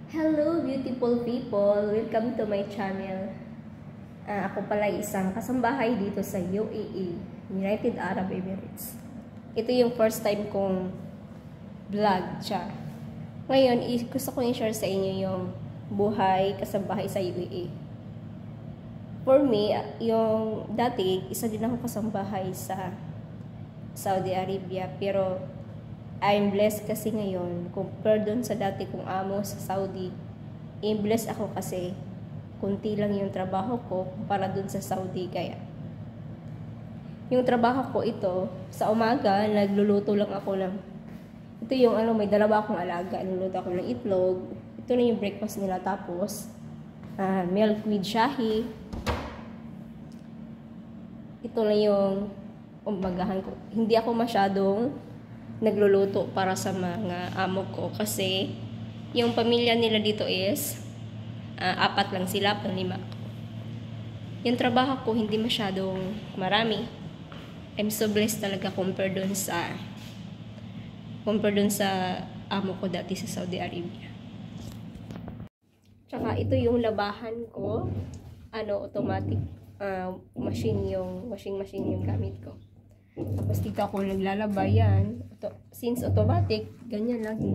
Hello beautiful people! Welcome to my channel. Ako pala isang kasambahay dito sa UAE, United Arab Emirates. Ito yung first time kong vlog siya. Ngayon, gusto kong i-share sa inyo yung buhay kasambahay sa UAE. For me, yung dati, isa din ako kasambahay sa Saudi Arabia, pero I'm blessed kasi ngayon, compare dun sa dati kong amo sa Saudi, blessed ako kasi kunti lang yung trabaho ko para dun sa Saudi. Kaya yung trabaho ko ito, sa umaga, nagluluto lang ako ng, ito yung may dalawa akong alaga, niluluto ako ng itlog, ito na yung breakfast nila, tapos milk with shahi, ito na yung umagahan ko. Hindi ako masyadong nagluluto para sa mga amo ko kasi yung pamilya nila dito is 4 lang sila, 5. Yung trabaho ko hindi masyadong marami. I'm so blessed talaga compare dun sa amo ko dati sa Saudi Arabia. Tsaka ito yung labahan ko, automatic washing machine yung gamit ko. Tapos dito ako naglalaba yan. Since automatic, ganyan lagi.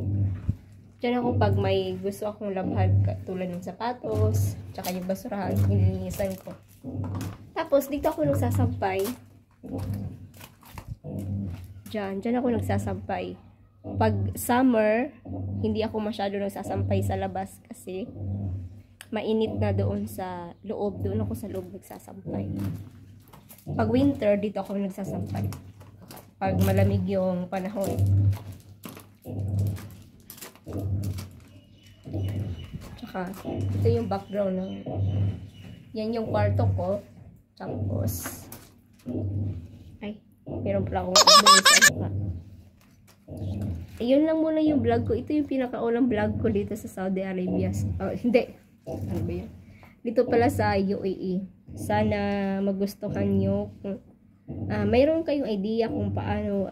Diyan ako pag may gusto akong labhan, tulad ng sapatos, tsaka yung basurahan, nilinisan ko. Tapos dito ako nagsasampay. Diyan ako nagsasampay. Pag summer, hindi ako masyado nagsasampay sa labas kasi mainit na doon sa loob. Doon ako sa loob nagsasampay. Pag winter, dito ako nagsasampay. Pag malamig yung panahon. Tsaka, ito yung background ng, yan yung kwarto ko. Tapos, meron pala akong ayun lang muna yung vlog ko. Ito yung pinakaulang vlog ko dito sa Saudi Arabia. Hindi. Ano ba yun? Dito pala sa UAE. Sana magustuhan nyo kung mayroon kayong idea kung paano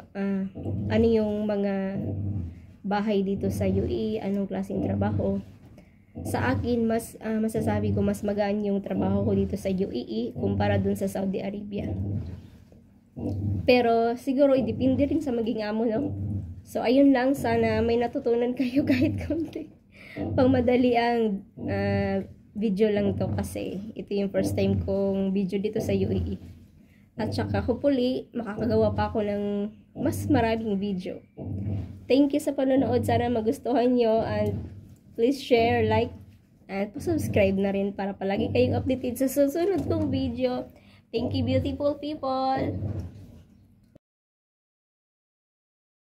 ano yung mga bahay dito sa UAE, anong klaseng trabaho. Sa akin, masasabi ko mas magaan yung trabaho ko dito sa UAE kumpara dun sa Saudi Arabia. Pero siguro depende rin sa maging amo, no? So ayun lang, sana may natutunan kayo kahit konti. Pangmadali ang video lang to kasi ito yung first time kong video dito sa UAE. At saka hopefully makakagawa pa ako ng mas maraming video. Thank you sa panonood. Sana magustuhan nyo and please share, like, at subscribe na rin para palagi kayong updated sa susunod kong video. Thank you beautiful people!